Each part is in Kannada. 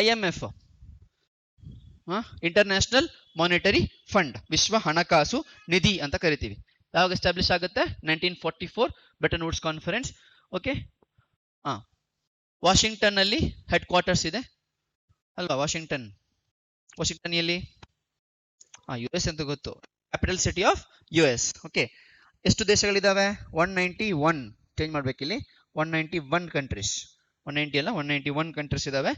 IMF, ಇಂಟರ್ನ್ಯಾಷನಲ್ ಮಾನಿಟರಿ ಫಂಡ್, ವಿಶ್ವ ಹಣಕಾಸು ನಿಧಿ ಅಂತ ಕರಿತೀವಿ. ಯಾವಾಗ ಎಸ್ಟಾಬ್ಲಿಷ್ ಆಗುತ್ತೆ? 1944 Bretton Woods conference. Okay, Washington ಅಲ್ಲಿ ಹೆಡ್ ಕ್ವಾರ್ಟರ್ಸ್ ಇದೆ ಅಲ್ವಾ? ವಾಷಿಂಗ್ಟನ್ ಎಲ್ಲಿ? US ಅಂತ ಗೊತ್ತು, capital city of US. Okay, ಎಷ್ಟು ದೇಶಗಳಿದಾವೆ? 191. Change ಮಾಡ್ಬೇಕಿಲ್ಲಿ, 191 countries. 190 ಅಲ್ಲ, 191 ಕಂಟ್ರೀಸ್ ಇದಾವೆ.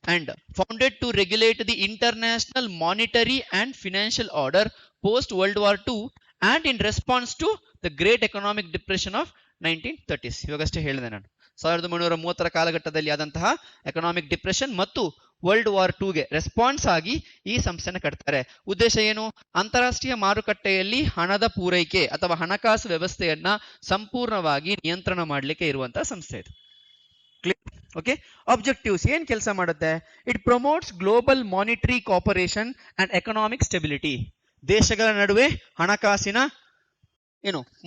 And founded to regulate the international monetary and financial order post World War II and in response to the great economic depression of 1930s. ಇವಾಗಷ್ಟೇ ಹೇಳಿದೆ ನಾನು, 1930ರ ಕಾಲಘಟ್ಟದಲ್ಲಿ ಆದಂತಹ ಎಕನಾಮಿಕ್ ಡಿಪ್ರೆಷನ್ ಮತ್ತು ವರ್ಲ್ಡ್ ವಾರ್ 2ಗೆ ರೆಸ್ಪಾನ್ಸ್ ಆಗಿ ಈ ಸಂಸ್ಥೆನ ಕಟ್ತಾರೆ. ಉದ್ದೇಶ ಏನು? ಅಂತಾರಾಷ್ಟ್ರೀಯ ಮಾರುಕಟ್ಟೆಯಲ್ಲಿ ಹಣದ ಪೂರೈಕೆ ಅಥವಾ ಹಣಕಾಸು ವ್ಯವಸ್ಥೆಯನ್ನ ಸಂಪೂರ್ಣವಾಗಿ ನಿಯಂತ್ರಣ ಮಾಡಲಿಕ್ಕೆ ಇರುವಂತಹ ಸಂಸ್ಥೆ ಇದು. ಓಕೆ, ಆಬ್ಜೆಕ್ಟಿವ್ಸ್ ಏನ್ ಕೆಲಸ ಮಾಡುತ್ತೆ? It promotes global monetary cooperation and economic stability. ದೇಶಗಳ ನಡುವೆ ಹಣಕಾಸಿನ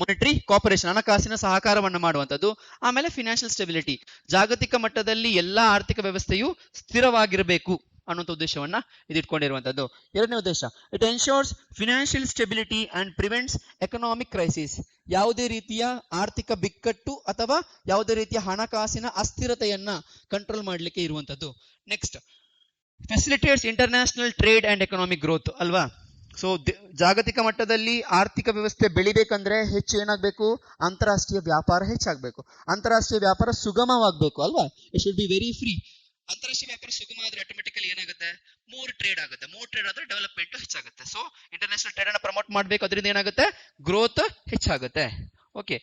ಮಾನಿಟರಿ ಕೋಆಪರೇಷನ್, ಹಣಕಾಸಿನ ಸಹಕಾರವನ್ನು ಮಾಡುವಂಥದ್ದು. ಆಮೇಲೆ ಫಿನಾನ್ಷಿಯಲ್ ಸ್ಟೆಬಿಲಿಟಿ, ಜಾಗತಿಕ ಮಟ್ಟದಲ್ಲಿ ಎಲ್ಲಾ ಆರ್ಥಿಕ ವ್ಯವಸ್ಥೆಯು ಸ್ಥಿರವಾಗಿರಬೇಕು ಅನ್ನುವಂಥ ಉದ್ದೇಶವನ್ನ ಇದಿಟ್ಕೊಂಡಿರುವಂಥದ್ದು. ಎರಡನೇ ಉದ್ದೇಶ, it ensures financial stability and prevents economic crisis. ಯಾವುದೇ ರೀತಿಯ ಆರ್ಥಿಕ ಬಿಕ್ಕಟ್ಟು ಅಥವಾ ಯಾವುದೇ ರೀತಿಯ ಹಣಕಾಸಿನ ಅಸ್ಥಿರತೆಯನ್ನ ಕಂಟ್ರೋಲ್ ಮಾಡಲಿಕ್ಕೆ ಇರುವಂಥದ್ದು. Next, facilitates international trade and economic growth ಅಲ್ವಾ? ಸೊ ಜಾಗತಿಕ ಮಟ್ಟದಲ್ಲಿ ಆರ್ಥಿಕ ವ್ಯವಸ್ಥೆ ಬೆಳಿಬೇಕಂದ್ರೆ ಹೆಚ್ಚು ಏನಾಗಬೇಕು? ಅಂತಾರಾಷ್ಟ್ರೀಯ ವ್ಯಾಪಾರ ಹೆಚ್ಚಾಗಬೇಕು. ಅಂತಾರಾಷ್ಟ್ರೀಯ ವ್ಯಾಪಾರ ಸುಗಮವಾಗಬೇಕು ಅಲ್ವಾ? It should be very free. ಅಂತಾರಾಷ್ಟ್ರೀಯ ವ್ಯಾಪಾರ ಸುಗಮ ಆದ್ರೆ ಆಟೋಮೆಟಿಕಲಿ ಏನಾಗುತ್ತೆ? ಮೋರ್ ಟ್ರೇಡ್ ಆಗುತ್ತೆ. ಮೋರ್ ಟ್ರೇಡ್ ಆದ್ರೆ ಡೆವಲಪ್ಮೆಂಟ್ ಹೆಚ್ಚಾಗುತ್ತೆ. ಸೊ ಇಂಟರ್ನ್ಯಾಷನಲ್ ಟ್ರೇಡ್ ಅನ್ನ ಪ್ರಮೋಟ್ ಮಾಡಬೇಕು, ಅದರಿಂದ ಏನಾಗುತ್ತೆ? ಗ್ರೋತ್ ಹೆಚ್ಚಾಗುತ್ತೆ. Okay,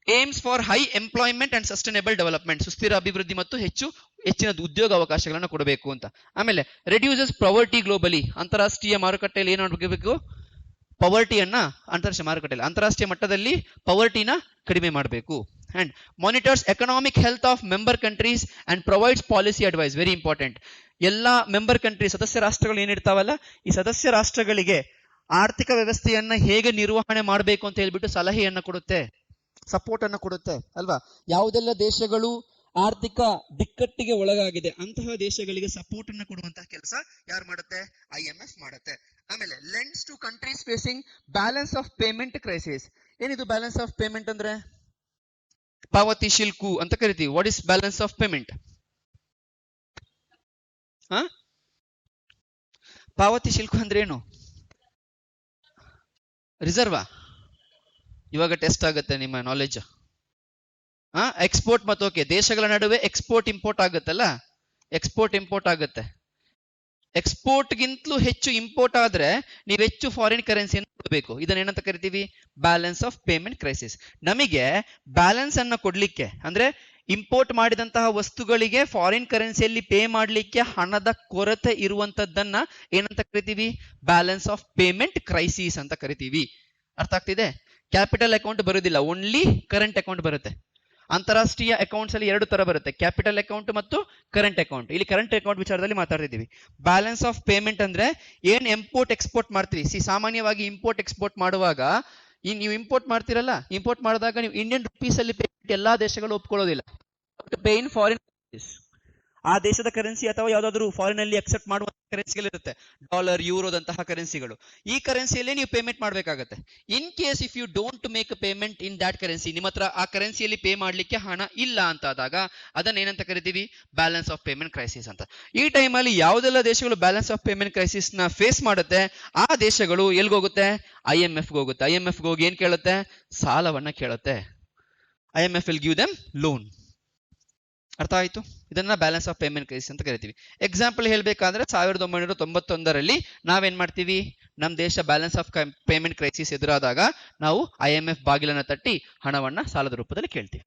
aims for high employment and sustainable development, ಸುಸ್ಥಿರ ಅಭಿವೃದ್ಧಿ ಮತ್ತು ಹೆಚ್ಚಿನ ಉದ್ಯೋಗ ಅವಕಾಶಗಳನ್ನು ಕೊಡಬೇಕು ಅಂತ. ಆಮೇಲೆ ರೆಡ್ಯೂಸಸ್ ಪವರ್ಟಿ ಗ್ಲೋಬಲಿ, ಅಂತಾರಾಷ್ಟ್ರೀಯ ಮಾರುಕಟ್ಟೆಯಲ್ಲಿ ಏನು ಮಾಡಬೇಕು? ಪವರ್ಟಿಯನ್ನ ಅಂತಾರಾಷ್ಟ್ರೀಯ ಮಟ್ಟದಲ್ಲಿ ಪವರ್ಟಿನ ಕಡಿಮೆ ಮಾಡಬೇಕು. And monitors economic health of member countries and provides policy advice. Very important. ಎಲ್ಲಾ ಮೆಂಬರ್ ಕಂಟ್ರಿ, ಸದಸ್ಯ ರಾಷ್ಟ್ರಗಳು ಏನಿರ್ತಾವಲ್ಲ, ಈ ಸದಸ್ಯ ರಾಷ್ಟ್ರಗಳಿಗೆ ಆರ್ಥಿಕ ವ್ಯವಸ್ಥೆಯನ್ನ ಹೇಗೆ ನಿರ್ವಹಣೆ ಮಾಡಬೇಕು ಅಂತ ಹೇಳ್ಬಿಟ್ಟು ಸಲಹೆಯನ್ನ ಕೊಡುತ್ತೆ, ಸಪೋರ್ಟ್ ಅನ್ನ ಕೊಡುತ್ತೆ ಅಲ್ವಾ? ಯಾವುದೆಲ್ಲ ದೇಶಗಳು ಆರ್ಥಿಕ ಬಿಕ್ಕಟ್ಟಿಗೆ ಒಳಗಾಗಿದೆ ಅಂತಹ ದೇಶಗಳಿಗೆ ಸಪೋರ್ಟ್ ಅನ್ನು ಕೊಡುವಂತಹ ಕೆಲಸ ಯಾರು ಮಾಡುತ್ತೆ? IMF ಮಾಡುತ್ತೆ. ಆಮೇಲೆ lends to countries facing balance of payment crisis. ಏನಿದು ಬ್ಯಾಲೆನ್ಸ್ ಆಫ್ ಪೇಮೆಂಟ್ ಅಂದ್ರೆ? ಪಾವತಿ ಶಿಲ್ಕು ಅಂತ ಕರಿತೀವಿ. What is balance of payment? ಪಾವತಿ ಶಿಲ್ಕು ಅಂದ್ರೆ ಏನು? ರಿಸರ್ವಾ? ಇವಾಗ ಟೆಸ್ಟ್ ಆಗುತ್ತೆ ನಿಮ್ಮ ನಾಲೆಜ್. ಎಕ್ಸ್ಪೋರ್ಟ್ ಮತ್ತು ಓಕೆ, ದೇಶಗಳ ನಡುವೆ ಎಕ್ಸ್ಪೋರ್ಟ್ ಇಂಪೋರ್ಟ್ ಆಗುತ್ತಲ್ಲ, ಎಕ್ಸ್ಪೋರ್ಟ್ ಇಂಪೋರ್ಟ್ ಆಗುತ್ತೆ. ಎಕ್ಸ್ಪೋರ್ಟ್ ಗಿಂತಲೂ ಹೆಚ್ಚು ಇಂಪೋರ್ಟ್ ಆದ್ರೆ ನೀವು ಹೆಚ್ಚು ಫಾರಿನ್ ಕರೆನ್ಸಿಯನ್ನು ಕೊಡಬೇಕು. ಇದನ್ನ ಏನಂತ ಕರಿತೀವಿ? Balance of payment crisis. ನಮಗೆ ಬ್ಯಾಲೆನ್ಸ್ ಅನ್ನ ಕೊಡ್ಲಿಕ್ಕೆ ಅಂದ್ರೆ ಇಂಪೋರ್ಟ್ ಮಾಡಿದಂತಹ ವಸ್ತುಗಳಿಗೆ ಫಾರಿನ್ ಕರೆನ್ಸಿಯಲ್ಲಿ ಪೇ ಮಾಡಲಿಕ್ಕೆ ಹಣದ ಕೊರತೆ ಇರುವಂತದ್ದನ್ನ ಏನಂತ ಕರಿತೀವಿ? ಬ್ಯಾಲೆನ್ಸ್ ಆಫ್ ಪೇಮೆಂಟ್ ಕ್ರೈಸಿಸ್ ಅಂತ ಕರಿತೀವಿ. ಅರ್ಥ ಆಗ್ತಿದೆ? ಕ್ಯಾಪಿಟಲ್ ಅಕೌಂಟ್ ಬರುವುದಿಲ್ಲ, ಓನ್ಲಿ ಕರೆಂಟ್ ಅಕೌಂಟ್ ಬರುತ್ತೆ. ಅಂತಾರಾಷ್ಟ್ರೀಯ ಅಕೌಂಟ್ಸ್ ಅಲ್ಲಿ ಎರಡು ತರ ಬರುತ್ತೆ, ಕ್ಯಾಪಿಟಲ್ ಅಕೌಂಟ್ ಮತ್ತು ಕರೆಂಟ್ ಅಕೌಂಟ್. ಇಲ್ಲಿ ಕರೆಂಟ್ ಅಕೌಂಟ್ ವಿಚಾರದಲ್ಲಿ ಮಾತಾಡ್ತಿದ್ದೀವಿ. ಬ್ಯಾಲೆನ್ಸ್ ಆಫ್ ಪೇಮೆಂಟ್ ಅಂದ್ರೆ ಏನ್ ಇಂಪೋರ್ಟ್ ಎಕ್ಸ್ಪೋರ್ಟ್ ಮಾಡ್ತೀವಿ. ಸಾಮಾನ್ಯವಾಗಿ ಇಂಪೋರ್ಟ್ ಎಕ್ಸ್ಪೋರ್ಟ್ ಮಾಡುವಾಗ ನೀವು ಇಂಪೋರ್ಟ್ ಮಾಡ್ತಿರಲ್ಲ, ಇಂಪೋರ್ಟ್ ಮಾಡಿದಾಗ ನೀವು ಇಂಡಿಯನ್ ರುಪೀಸ್ ಅಲ್ಲಿ ಪೇಮೆಂಟ್ ಎಲ್ಲಾ ದೇಶಗಳು ಒಪ್ಕೊಳ್ಳೋದಿಲ್ಲ. ಪೇ ಇನ್ ಫಾರಿನ್ ಆ ದೇಶದ ಕರೆನ್ಸಿ ಅಥವಾ ಯಾವ್ದಾದ್ರು ಫಾರಿನ್ ಅಲ್ಲಿ ಅಕ್ಸೆಪ್ಟ್ ಮಾಡುವ ಕರೆನ್ಸಿಗಳಿರುತ್ತೆ, ಡಾಲರ್, ಯೂರೋದಂತಹ ಕರೆನ್ಸಿಗಳು. ಈ ಕರೆನ್ಸಿಯಲ್ಲಿ ನೀವು ಪೇಮೆಂಟ್ ಮಾಡಬೇಕಾಗುತ್ತೆ. In case if you don't make payment in that currency, ನಿಮ್ಮ ಹತ್ರ ಆ ಕರೆನ್ಸಿಯಲ್ಲಿ ಪೇ ಮಾಡ್ಲಿಕ್ಕೆ ಹಣ ಇಲ್ಲ ಅಂತ ಆದಾಗ ಅದನ್ನ ಏನಂತ ಕರಿತೀವಿ? ಬ್ಯಾಲೆನ್ಸ್ ಆಫ್ ಪೇಮೆಂಟ್ ಕ್ರೈಸಿಸ್ ಅಂತ. ಈ ಟೈಮಲ್ಲಿ ಯಾವುದೆಲ್ಲ ದೇಶಗಳು ಬ್ಯಾಲೆನ್ಸ್ ಆಫ್ ಪೇಮೆಂಟ್ ಕ್ರೈಸಿಸ್ ನ ಫೇಸ್ ಮಾಡುತ್ತೆ, ಆ ದೇಶಗಳು ಎಲ್ಗೋಗುತ್ತೆ? IMF ಹೋಗುತ್ತೆ. IMF ಹೋಗಿ ಏನ್ ಕೇಳುತ್ತೆ? ಸಾಲವನ್ನ ಕೇಳುತ್ತೆ. IMF will give them loan. ಅರ್ಥ ಆಯ್ತು? ಇದನ್ನ ಬ್ಯಾಲೆನ್ಸ್ ಆಫ್ ಪೇಮೆಂಟ್ ಕ್ರೈಸಿಸ್ ಅಂತ ಕರಿತೀವಿ. ಎಕ್ಸಾಂಪಲ್ ಹೇಳ್ಬೇಕಾದ್ರೆ 1991ರಲ್ಲಿ ನಾವೇನ್ ಮಾಡ್ತೀವಿ? ನಮ್ಮ ದೇಶ ಬ್ಯಾಲೆನ್ಸ್ ಆಫ್ ಪೇಮೆಂಟ್ ಕ್ರೈಸಿಸ್ ಎದುರಾದಾಗ ನಾವು IMF ಬಾಗಿಲನ್ನ ತಟ್ಟಿ ಹಣವನ್ನ ಸಾಲದ ರೂಪದಲ್ಲಿ ಕೇಳ್ತೀವಿ.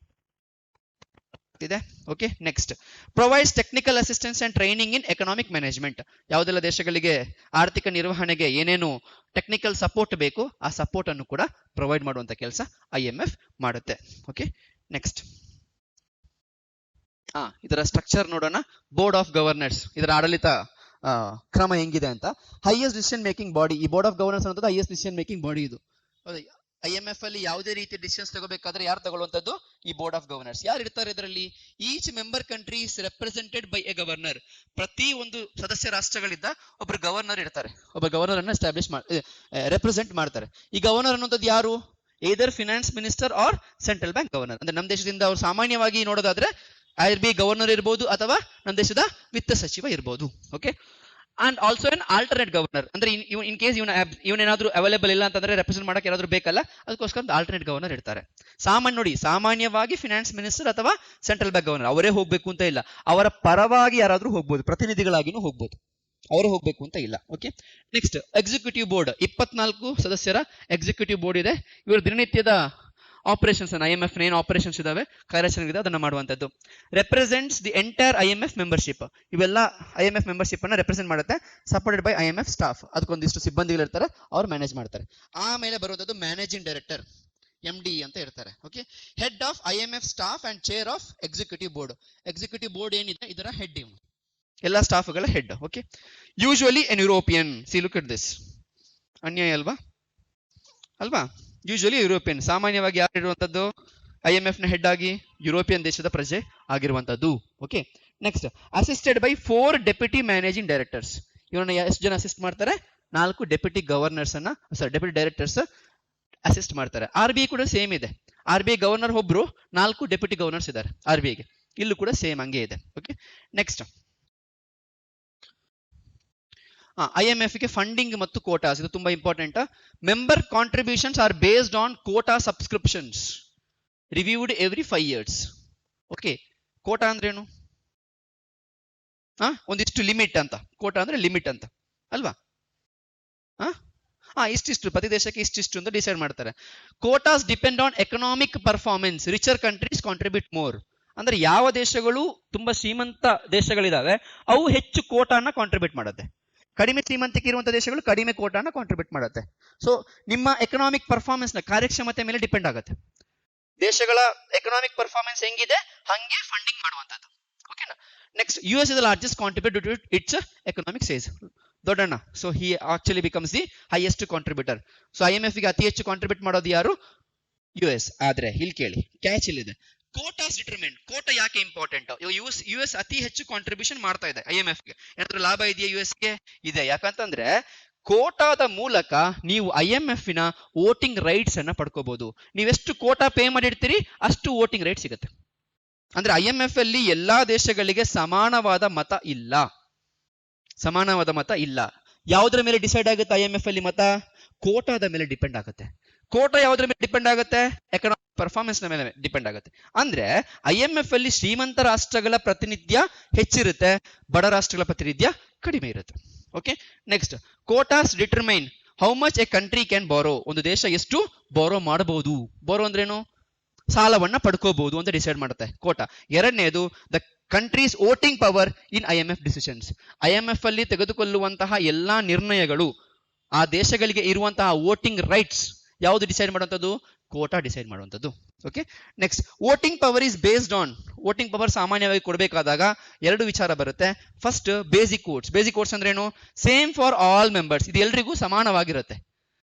Okay, next, provides technical assistance and training in economic management. ಯಾವುದೆಲ್ಲ ದೇಶಗಳಿಗೆ ಆರ್ಥಿಕ ನಿರ್ವಹಣೆಗೆ ಏನೇನು ಟೆಕ್ನಿಕಲ್ ಸಪೋರ್ಟ್ ಬೇಕು ಆ ಸಪೋರ್ಟ್ ಅನ್ನು ಕೂಡ ಪ್ರೊವೈಡ್ ಮಾಡುವಂತ ಕೆಲಸ IMF ಮಾಡುತ್ತೆ. ಓಕೆ, ನೆಕ್ಸ್ಟ್, ಇದರ ಸ್ಟ್ರಕ್ಚರ್ ನೋಡೋಣ. ಬೋರ್ಡ್ ಆಫ್ ಗವರ್ನರ್ಸ್, ಇದರ ಆಡಳಿತ ಕ್ರಮ ಹೆಂಗಿದೆ ಅಂತ. Highest decision making body. ಈ ಬೋರ್ಡ್ ಆಫ್ ಗವರ್ನರ್ಸ್ ಅನ್ನೋದು ಹೈಯೆಸ್ಟ್ ಡಿಸಿಷನ್ ಮೇಕಿಂಗ್ ಬಾಡಿ. ಇದು IMF ಅಲ್ಲಿ ಯಾವುದೇ ರೀತಿ ಡಿಸಿಷನ್ಸ್ ತಗೋಬೇಕಾದ್ರೆ ಯಾರು ತಗೊಳ್ಳುವಂತದ್ದು? ಈ ಬೋರ್ಡ್ ಆಫ್ ಗವರ್ನರ್ಸ್. ಯಾರು ಇರ್ತಾರೆ ಇದರಲ್ಲಿ? Each member country is represented by A governor. ಪ್ರತಿ ಒಂದು ಸದಸ್ಯ ರಾಷ್ಟ್ರಗಳಿಂದ ಒಬ್ರು ಗವರ್ನರ್ ಇರ್ತಾರೆ. ಒಬ್ಬ ಗವರ್ನರ್ ಅನ್ನ ರೆಪ್ರೆಸೆಂಟ್ ಮಾಡ್ತಾರೆ. ಈ ಗವರ್ನರ್ ಅನ್ನೋದು ಯಾರು? either finance minister or central bank governor. ಅಂದ್ರೆ ನಮ್ಮ ದೇಶದಿಂದ ಅವ್ರು ಸಾಮಾನ್ಯವಾಗಿ ನೋಡೋದಾದ್ರೆ RBI ಗವರ್ನರ್ ಇರ್ಬೋದು ಅಥವಾ ನಮ್ಮ ದೇಶದ ವಿತ್ತ ಸಚಿವ ಇರ್ಬೋದು. Okay, and also N alternate governor. ಅಂದ್ರೆ ಇನ್ ಕೇಸ್ ಇವನೇನಾದ್ರೂ ಅವೈಲೇಬಲ್ ಇಲ್ಲ ಅಂತಂದ್ರೆ ರೆಪ್ರೆಸೆಂಟ್ ಮಾಡಕ್ಕೆ ಯಾರಾದ್ರೂ ಬೇಕಲ್ಲ, ಅದಕ್ಕೋಸ್ಕರ ಆಲ್ಟರ್ನೇಟ್ ಗವರ್ನರ್ ಇರ್ತಾರೆ. ಸಾಮಾನ್ಯವಾಗಿ ಫಿನಾನ್ಸ್ ಮಿನಿಸ್ಟರ್ ಅಥವಾ ಸೆಂಟ್ರಲ್ ಬ್ಯಾಂಕ್ ಗವರ್ನರ್ ಅವರೇ ಹೋಗ್ಬೇಕು ಅಂತ ಇಲ್ಲ, ಅವರ ಪರವಾಗಿ ಯಾರಾದ್ರೂ ಹೋಗ್ಬೋದು, ಪ್ರತಿನಿಧಿಗಳಾಗಿನೂ ಹೋಗ್ಬೋದು, ಅವರು ಹೋಗ್ಬೇಕು ಅಂತ ಇಲ್ಲ. Okay, next executive board. 24 ಸದಸ್ಯರ ಎಕ್ಸಿಕ್ಯೂಟಿವ್ ಬೋರ್ಡ್ ಇದೆ. ಇವರು ದಿನನಿತ್ಯದ ಆಪರೇಷನ್ಸ್ IMF ಏನ್ ಆಪರೇಷನ್ಸ್ ಇದಾವೆ, ಕಾರ್ಯಾಚರಣೆ ಇದೆ, ಅದನ್ನ ಮಾಡುವಂತದ್ದು. Represents the entire IMF membership. ಇವೆಲ್ಲ IMF ಮೆಂಬರ್ಶಿಪ್ ಅನ್ನ ರೆಪ್ರೆಸೆಂಟ್ ಮಾಡುತ್ತೆ, ಸಪೋರ್ಟೆಡ್ ಬೈ IMF ಸ್ಟಾಫ್. ಅದಕ್ಕೊಂದಿಷ್ಟು ಸಿಬ್ಬಂದಿಗಳು ಇರ್ತಾರೆ, ಅವ್ರು ಮ್ಯಾನೇಜ್ ಮಾಡ್ತಾರೆ. ಆಮೇಲೆ ಬರುವಂತದ್ದು ಮ್ಯಾನೇಜಿಂಗ್ ಡೈರೆಕ್ಟರ್, MD ಅಂತ ಇರ್ತಾರೆ. Okay, head of IMF staff and chair of executive board. Executive board ಏನಿದೆ ಇದರ ಹೆಡ್ ಇವನು, ಎಲ್ಲ ಸ್ಟಾಫ್ಗಳ head. Okay, usually an European. See look at this. ಅನ್ಯಾಯ ಅಲ್ವಾ? Usually European. ಸಾಮಾನ್ಯವಾಗಿ ಯಾರು ಇರುವಂತದ್ದು IMF ನ ಹೆಡ್ ಆಗಿ? ಯುರೋಪಿಯನ್ ದೇಶದ ಪ್ರಜೆ ಆಗಿರುವಂತದ್ದು. Okay, next assisted by 4 deputy managing directors. ಇವರನ್ನ ಎಷ್ಟು ಜನ ಅಸಿಸ್ಟ್ ಮಾಡ್ತಾರೆ? 4 ಡೆಪ್ಯೂಟಿ ಗವರ್ನರ್ಸ್ ಅನ್ನ, ಡೆಪ್ಯೂಟಿ ಡೈರೆಕ್ಟರ್ಸ್ ಅಸಿಸ್ಟ್ ಮಾಡ್ತಾರೆ. RBI ಕೂಡ ಸೇಮ್ ಇದೆ. RBI ಗವರ್ನರ್ ಒಬ್ರು, 4 ಡೆಪ್ಯೂಟಿ ಗವರ್ನರ್ಸ್ ಇದ್ದಾರೆ RBI ಗೆ. ಇಲ್ಲೂ ಕೂಡ ಸೇಮ್ ಹಂಗೆ ಇದೆ. ಓಕೆ, ನೆಕ್ಸ್ಟ್ IMF ಗೆ ಫಂಡಿಂಗ್ ಮತ್ತು ಕೋಟಾಸ್. ಇದು ತುಂಬಾ important. Member contributions are based on quota subscriptions reviewed every 5 years. Okay, quota ಅಂದ್ರೇನು? ಒಂದಿಷ್ಟು ಲಿಮಿಟ್ ಅಂತ. ಕೋಟಾ ಅಂದ್ರೆ ಲಿಮಿಟ್ ಅಂತ ಅಲ್ವಾ? ಇಷ್ಟಿಷ್ಟು ಪ್ರತಿ ದೇಶಕ್ಕೆ ಇಷ್ಟಿಷ್ಟು ಅಂತ ಡಿಸೈಡ್ ಮಾಡ್ತಾರೆ. Quotas depend on economic performance. Richer countries contribute more. ಅಂದ್ರೆ ಯಾವ ದೇಶಗಳು ತುಂಬಾ ಶ್ರೀಮಂತ ದೇಶಗಳಿದಾವೆ ಅವು ಹೆಚ್ಚು ಕೋಟಾನ ಕಾಂಟ್ರಿಬ್ಯೂಟ್ ಮಾಡುತ್ತೆ. ಕಡಿಮೆ ಶ್ರೀಮಂತಿಕೆ ಇರುವಂತಹ ದೇಶಗಳು ಕಡಿಮೆ ಕೋಟಾನ ಕಾಂಟ್ರಿಬ್ಯೂಟ್ ಮಾಡುತ್ತೆ. ಸೊ ನಿಮ್ಮ ಎಕನಾಮಿಕ್ ಪರ್ಫಾರ್ಮೆನ್ಸ್ ನ ಕಾರ್ಯಕ್ಷಮತೆ ಮೇಲೆ ಡಿಪೆಂಡ್ ಆಗುತ್ತೆ. ದೇಶಗಳ ಎಕನಾಮಿಕ್ ಪರ್ಫಾರ್ಮೆನ್ಸ್ ಹೆಂಗಿದೆ ಹಂಗೆ ಫಂಡಿಂಗ್ ಮಾಡುವಂತದ್ದು. ಓಕೆನಾ? Next US is the largest contributor to its economic size. Doddanna. So he actually becomes the highest contributor. So IMF ಗೆ ಅತಿ ಹೆಚ್ಚು ಕಾಂಟ್ರಿಬ್ಯೂಟ್ ಮಾಡೋದು ಯಾರು? US. ಆದ್ರೆ ಇಲ್ಲಿ ಕೇಳಿ, ಕ್ಯಾಚ್ ಇಲ್ಲಿದೆ. ಕೋಟಾಸ್ ಡಿಟರ್ಮೆಂಟ್. ಕೋಟಾ ಯಾಕೆ ಇಂಪಾರ್ಟೆಂಟ್? US ಅತಿ ಹೆಚ್ಚು ಕಾಂಟ್ರಿಬ್ಯೂಷನ್ ಮಾಡ್ತಾ ಇದೆ IMF ಗೆ. ಏನಾದ್ರೂ ಲಾಭ ಇದೆಯಾ US ಗೆ? ಇದೆ. ಯಾಕಂತಂದ್ರೆ ಕೋಟಾದ ಮೂಲಕ ನೀವು IMF ನ ವೋಟಿಂಗ್ ರೈಟ್ಸ್ ಅನ್ನ ಪಡ್ಕೋಬಹುದು. ನೀವೆಷ್ಟು ಕೋಟಾ ಪೇ ಮಾಡಿರ್ತೀರಿ ಅಷ್ಟು ವೋಟಿಂಗ್ ರೈಟ್ ಸಿಗುತ್ತೆ. ಅಂದ್ರೆ IMF ಅಲ್ಲಿ ಎಲ್ಲಾ ದೇಶಗಳಿಗೆ ಸಮಾನವಾದ ಮತ ಇಲ್ಲ. ಯಾವುದರ ಮೇಲೆ ಡಿಸೈಡ್ ಆಗುತ್ತೆ IMF ಅಲ್ಲಿ ಮತ? ಕೋಟಾದ ಮೇಲೆ ಡಿಪೆಂಡ್ ಆಗುತ್ತೆ. ಕೋಟಾ ಯಾವುದ್ರ ಮೇಲೆ ಡಿಪೆಂಡ್ ಆಗುತ್ತೆ? ಎಕನಾಮಿಕ್ ಪರ್ಫಾರ್ಮೆನ್ಸ್ ನ ಮೇಲೆ ಡಿಪೆಂಡ್ ಆಗುತ್ತೆ. ಅಂದ್ರೆ IMF ಅಲ್ಲಿ ಶ್ರೀಮಂತ ರಾಷ್ಟ್ರಗಳ ಪ್ರಾತಿನಿಧ್ಯ ಹೆಚ್ಚಿರುತ್ತೆ, ಬಡ ರಾಷ್ಟ್ರಗಳ ಪ್ರಾತಿನಿಧ್ಯ ಕಡಿಮೆ ಇರುತ್ತೆ. Okay, next quotas determine how much a country can borrow. ಒಂದು ದೇಶ ಎಷ್ಟು ಬಾರೋ ಮಾಡಬಹುದು. ಬಾರೋ ಅಂದ್ರೇನು? ಸಾಲವನ್ನ ಪಡ್ಕೋಬಹುದು ಅಂತ ಡಿಸೈಡ್ ಮಾಡುತ್ತೆ ಕೋಟಾ. ಎರಡನೇದು the countries voting power in IMF decisions. IMF ಅಲ್ಲಿ ತೆಗೆದುಕೊಳ್ಳುವಂತಹ ಎಲ್ಲಾ ನಿರ್ಣಯಗಳು ಆ ದೇಶಗಳಿಗೆ ಇರುವಂತಹ ವೋಟಿಂಗ್ ರೈಟ್ಸ್ ಯಾವುದು ಡಿಸೈಡ್ ಮಾಡುವಂಥದ್ದು? ಕೋಟಾ ಡಿಸೈಡ್ ಮಾಡುವಂಥದ್ದು. Okay, next voting power is based on. Voting power ಸಾಮಾನ್ಯವಾಗಿ ಕೊಡಬೇಕಾದಾಗ 2 ವಿಚಾರ ಬರುತ್ತೆ. First basic votes. Basic votes ಅಂದ್ರೇನು? Same for all members. ಇದು ಎಲ್ರಿಗೂ ಸಮಾನವಾಗಿರುತ್ತೆ.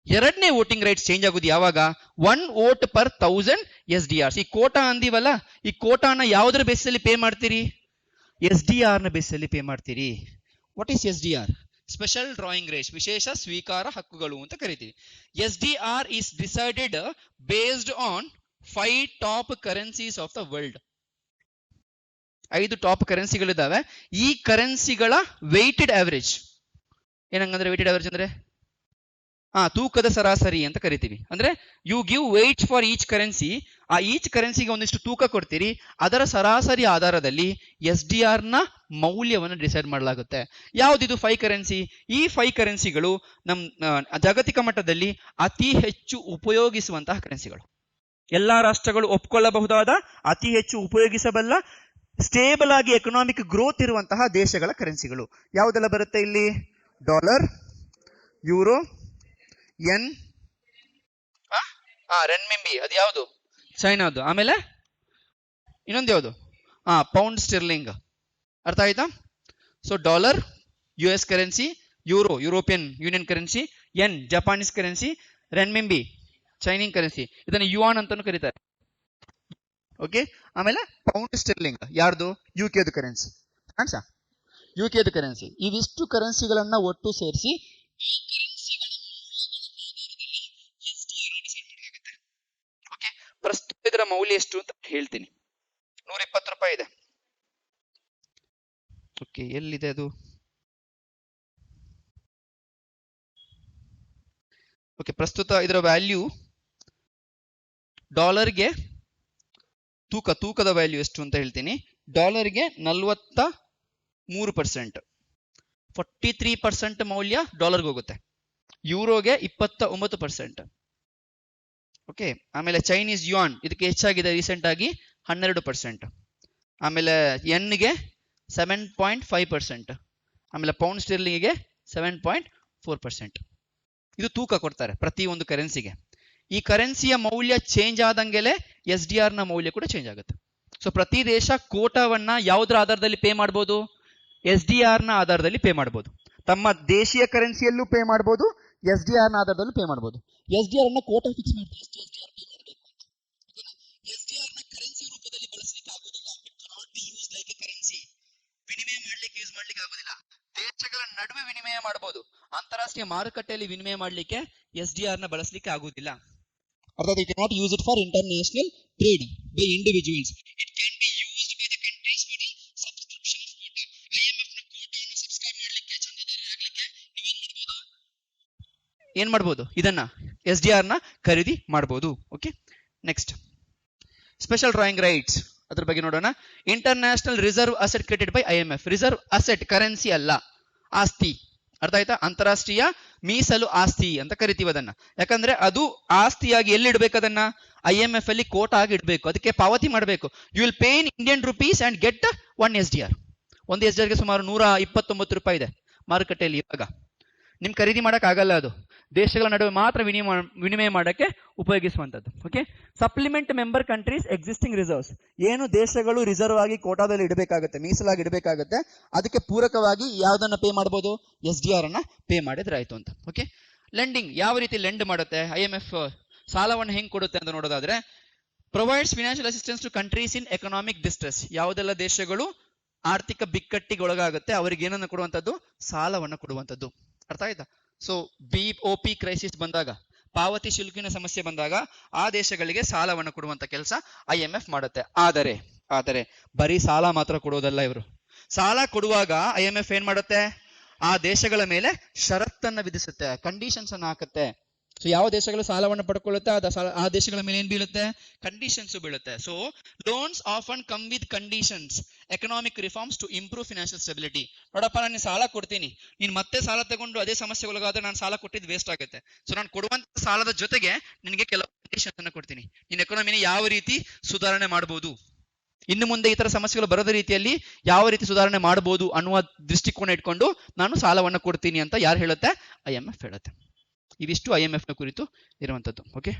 ಎರಡನೇ ವೋಟಿಂಗ್ ರೈಟ್ಸ್ ಚೇಂಜ್ ಆಗೋದು ಯಾವಾಗ? 1 vote per 1000 SDRs. ಈ ಕೋಟಾ ಅಂದಿವಲ್ಲ, ಈ ಕೋಟಾನ ಯಾವುದರ ಬೇಸಲ್ಲಿ ಪೇ ಮಾಡ್ತೀರಿ? SDR ನ ಬೇಸಲ್ಲಿ ಪೇ ಮಾಡ್ತೀರಿ. What is SDR? Special drawing rights, ವಿಶೇಷ ಸ್ವೀಕಾರ ಹಕ್ಕುಗಳು ಅಂತ ಕರಿತೀವಿ. SDR is decided based on 5 top currencies of the world. 5 top ಕರೆನ್ಸಿಗಳಿದ್ದಾವೆ. ಈ ಕರೆನ್ಸಿಗಳ ವೆಯ್ಟೆಡ್ ಆವರೇಜ್. ಏನಂಗಂದ್ರೆ ವೆಯ್ಟೆಡ್ ಆವರೇಜ್ ಅಂದ್ರೆ ತೂಕದ ಸರಾಸರಿ ಅಂತ ಕರಿತೀವಿ. ಅಂದ್ರೆ you give weight for each currency. ಆ ಈಚ್ ಕರೆನ್ಸಿಗೆ ಒಂದಿಷ್ಟು ತೂಕ ಕೊಡ್ತೀರಿ, ಅದರ ಸರಾಸರಿ ಆಧಾರದಲ್ಲಿ SDR ನ ಮೌಲ್ಯವನ್ನು ಡಿಸೈಡ್ ಮಾಡಲಾಗುತ್ತೆ. ಯಾವ್ದಿದು 5 ಕರೆನ್ಸಿ? ಈ 5 ಕರೆನ್ಸಿಗಳು ನಮ್ಮ ಜಾಗತಿಕ ಮಟ್ಟದಲ್ಲಿ ಅತಿ ಹೆಚ್ಚು ಉಪಯೋಗಿಸುವಂತಹ ಕರೆನ್ಸಿಗಳು. ಎಲ್ಲಾ ರಾಷ್ಟ್ರಗಳು ಒಪ್ಕೊಳ್ಳಬಹುದಾದ, ಅತಿ ಹೆಚ್ಚು ಉಪಯೋಗಿಸಬಲ್ಲ, ಸ್ಟೇಬಲ್ ಆಗಿ ಎಕನಾಮಿಕ್ ಗ್ರೋತ್ ಇರುವಂತಹ ದೇಶಗಳ ಕರೆನ್ಸಿಗಳು ಯಾವುದೆಲ್ಲ ಬರುತ್ತೆ ಇಲ್ಲಿ? ಡಾಲರ್, ಯೂರೋ, ಎನ್, ರೆನ್ಮಿಂಬಿ, ಅದು ಯಾವುದು? ಚೈನಾದು. ಆಮೇಲೆ ಇನ್ನೊಂದು ಯಾವುದು? Pound sterling. ಅರ್ಥ ಆಯ್ತಾ? So dollar US currency, euro European Union currency, yen Japanese currency, renminbi Chinese currency, ಇದನ್ನ ಯುವಾನ್ ಅಂತಾನು ಕರೀತಾರೆ. ಓಕೆ, ಆಮೇಲೆ ಪೌಂಡ್ ಸ್ಟೆರ್ಲಿಂಗ್ ಯಾರ್ದು? ಯುಕೆದು ಕರೆನ್ಸಿ. ಕಾಣಿಸಾ? ಯುಕೆದು ಕರೆನ್ಸಿ. ಇವಿಷ್ಟು ಕರೆನ್ಸಿಗಳನ್ನ ಒಟ್ಟು ಸೇರಿಸಿ ಪ್ರಸ್ತುತ ಇದರ ಮೌಲ್ಯ ಎಷ್ಟು ಅಂತ ಹೇಳ್ತೀನಿ. 120 ರೂಪಾಯಿ ಇದೆ. ಓಕೆ, ಎಲ್ಲಿದೆ ಅದು? ಓಕೆ, ಪ್ರಸ್ತುತ ಇದರ ವ್ಯಾಲ್ಯೂ ಡಾಲರ್ಗೆ ತೂಕದ ವ್ಯಾಲ್ಯೂ ಎಷ್ಟು ಅಂತ ಹೇಳ್ತೀನಿ. ಡಾಲರ್ಗೆ 43%, 43% ಮೌಲ್ಯ ಡಾಲರ್ಗೆ ಹೋಗುತ್ತೆ. ಯೂರೋಗೆ 29%. ಓಕೆ, ಆಮೇಲೆ ಚೈನೀಸ್ ಯುವಾನ್ ಇದಕ್ಕೆ ಹೆಚ್ಚಾಗಿದೆ ರೀಸೆಂಟ್ ಆಗಿ 12%. ಆಮೇಲೆ ಯನ್ಗೆ 7.5%. ಆಮೇಲೆ ಪೌಂಡ್ ಸ್ಟೆರ್ಲಿಂಗಿಗೆ 7.4%. ಇದು ತೂಕ ಕೊಡ್ತಾರೆ ಪ್ರತಿ ಒಂದು ಕರೆನ್ಸಿಗೆ. ಈ ಕರೆನ್ಸಿಯ ಮೌಲ್ಯ ಚೇಂಜ್ ಆದಂಗೆಲೆ SDR ನ ಮೌಲ್ಯ ಕೂಡ ಚೇಂಜ್ ಆಗುತ್ತೆ. ಸೊ ಪ್ರತಿ ದೇಶ ಕೋಟಾವನ್ನ ಯಾವುದರ ಆಧಾರದಲ್ಲಿ ಪೇ ಮಾಡ್ಬೋದು? SDR ನ ಆಧಾರದಲ್ಲಿ ಪೇ ಮಾಡ್ಬೋದು. ತಮ್ಮ ದೇಶೀಯ ಕರೆನ್ಸಿಯಲ್ಲೂ ಪೇ ಮಾಡ್ಬೋದು, SDR ನ ಆಧಾರದಲ್ಲೂ ಪೇ ಮಾಡ್ಬೋದು. SDR ಅನ್ನ ಕೋಟಾ ಫಿಕ್ಸ್ ಮಾಡ್ತಾರೆ. SDR ನ ಕರೆನ್ಸಿ ರೂಪದಲ್ಲಿ ಬಳಸಲಿಕ್ಕೆ ಆಗೋದಿಲ್ಲ. It not be used like A currency. ವಿನಿಮಯ ಮಾಡ್ಲಿಕ್ಕೆ ಯೂಸ್ ಮಾಡ್ಲಿಕ್ಕೆ ಆಗೋದಿಲ್ಲ. ದೇಶಗಳ ನಡುವೆ ವಿನಿಮಯ ಮಾಡಬಹುದು, ಅಂತಾರಾಷ್ಟ್ರೀಯ ಮಾರುಕಟ್ಟೆಯಲ್ಲಿ ವಿನಿಮಯ ಮಾಡ್ಲಿಕ್ಕೆ SDR ನ ಬಳಸಲಿಕ್ಕೆ ಆಗುವುದಿಲ್ಲ. ಅರ್ಥಾತ್ it not use it for international trade by individuals. It can be used by the countries for the subscription of quota. IMF ನ ಕೋಟಾವನ್ನು ಸಬ್ಸ್ಕ್ರೈಬ್ ಮಾಡ್ಲಿಕ್ಕೆ, ಚಂದಾದಾರರಾಗಲಿಕ್ಕೆ ಏನ್ ಮಾಡ್ಬೋದು? ಇದನ್ನ SDR ನ ಖರೀದಿ ಮಾಡಬಹುದು. Okay, next special drawing rights, ಅದ್ರ ಬಗ್ಗೆ ನೋಡೋಣ. International reserve asset created by IMF. Reserve asset currency ಅಲ್ಲ, ಆಸ್ತಿ. ಅರ್ಥ ಆಯ್ತಾ? ಅಂತಾರಾಷ್ಟ್ರೀಯ ಮೀಸಲು ಆಸ್ತಿ ಅಂತ ಕರಿತೀವಿ ಅದನ್ನ. ಯಾಕಂದ್ರೆ ಅದು ಆಸ್ತಿಯಾಗಿ ಎಲ್ಲಿ ಇಡ್ಬೇಕು? ಅದನ್ನ IMF ಅಲ್ಲಿ ಕೋಟಾ ಆಗಿ ಇಡಬೇಕು. ಅದಕ್ಕೆ ಪಾವತಿ ಮಾಡಬೇಕು. You will pay in Indian rupees and get 1 SDR. ಒಂದು SDR ಗೆ ಸುಮಾರು 129 ರೂಪಾಯಿ ಇದೆ ಮಾರುಕಟ್ಟೆಯಲ್ಲಿ ಇವಾಗ. ನಿಮ್ ಖರೀದಿ ಮಾಡಕ್ ಆಗಲ್ಲ, ಅದು ದೇಶಗಳ ನಡುವೆ ಮಾತ್ರ ವಿನಿಮಯ ಮಾಡಕ್ಕೆ ಉಪಯೋಗಿಸುವಂತದ್ದು. Okay, supplement member countries existing reserves. ಏನು ದೇಶಗಳು ರಿಸರ್ವ್ ಆಗಿ ಕೋಟಾದಲ್ಲಿ ಇಡಬೇಕಾಗುತ್ತೆ, ಮೀಸಲಾಗಿ ಇಡಬೇಕಾಗುತ್ತೆ, ಅದಕ್ಕೆ ಪೂರಕವಾಗಿ ಯಾವ್ದನ್ನ ಪೇ ಮಾಡಬಹುದು? SDR ಅನ್ನ ಪೇ ಮಾಡಿದ್ರೆ ಆಯ್ತು ಅಂತ. ಓಕೆ, ಲೆಂಡಿಂಗ್ ಯಾವ ರೀತಿ ಲೆಂಡ್ ಮಾಡುತ್ತೆ? IMF ಸಾಲವನ್ನು ಹೆಂಗ್ ಕೊಡುತ್ತೆ ಅಂತ ನೋಡೋದಾದ್ರೆ, provides financial assistance to countries in economic distress. ಯಾವುದೆಲ್ಲ ದೇಶಗಳು ಆರ್ಥಿಕ ಬಿಕ್ಕಟ್ಟಿಗೆ ಒಳಗಾಗುತ್ತೆ ಅವರಿಗೆ ಏನನ್ನು ಕೊಡುವಂತದ್ದು? ಸಾಲವನ್ನು ಕೊಡುವಂತದ್ದು. ಅರ್ಥ ಆಯ್ತಾ? ಸೊ BOP ಕ್ರೈಸಿಸ್ ಬಂದಾಗ, ಪಾವತಿ ಶುಲ್ಕಿನ ಸಮಸ್ಯೆ ಬಂದಾಗ ಆ ದೇಶಗಳಿಗೆ ಸಾಲವನ್ನು ಕೊಡುವಂತ ಕೆಲಸ IMF ಮಾಡುತ್ತೆ. ಆದರೆ ಬರೀ ಸಾಲ ಮಾತ್ರ ಕೊಡೋದಲ್ಲ ಇವರು. ಸಾಲ ಕೊಡುವಾಗ IMF ಏನ್ ಮಾಡುತ್ತೆ? ಆ ದೇಶಗಳ ಮೇಲೆ ಷರತ್ತನ್ನ ವಿಧಿಸುತ್ತೆ, ಕಂಡೀಷನ್ಸ್ ಅನ್ನ ಹಾಕುತ್ತೆ. ಸೊ ಯಾವ ದೇಶಗಳು ಸಾಲವನ್ನು ಪಡ್ಕೊಳ್ಳುತ್ತೆ ಆ ದೇಶಗಳ ಮೇಲೆ ಏನ್ ಬೀಳುತ್ತೆ? ಕಂಡೀಷನ್ಸ್ ಬೀಳುತ್ತೆ. So loans often come with conditions, economic reforms to improve financial stability. ನೋಡಪ್ಪ, ನಾನು ಸಾಲ ಕೊಡ್ತೀನಿ, ನೀನ್ ಮತ್ತೆ ಸಾಲ ತಗೊಂಡು ಅದೇ ಸಮಸ್ಯೆ ಒಳಗಾದ್ರೆ ನಾನು ಸಾಲ ಕೊಟ್ಟಿದ್ದು ವೇಸ್ಟ್ ಆಗುತ್ತೆ. ಸೊ ನಾನು ಕೊಡುವಂತ ಸಾಲದ ಜೊತೆಗೆ ನಿನಗೆ ಕೆಲವು ಕಂಡೀಷನ್ಸ್ ಅನ್ನ ಕೊಡ್ತೀನಿ. ನಿನ್ನ ಎಕಾನಮಿನ ಯಾವ ರೀತಿ ಸುಧಾರಣೆ ಮಾಡಬಹುದು, ಇನ್ನು ಮುಂದೆ ಈ ತರ ಸಮಸ್ಯೆಗಳು ಬರದ ರೀತಿಯಲ್ಲಿ ಯಾವ ರೀತಿ ಸುಧಾರಣೆ ಮಾಡಬಹುದು ಅನ್ನುವ ದೃಷ್ಟಿಕೋನ ಇಟ್ಕೊಂಡು ನಾನು ಸಾಲವನ್ನು ಕೊಡ್ತೀನಿ ಅಂತ ಯಾರು ಹೇಳುತ್ತೆ? IMF ಹೇಳುತ್ತೆ. ಇವಿಷ್ಟು IMF ನ ಕುರಿತು ಇರುವಂತದ್ದು. ಓಕೆ.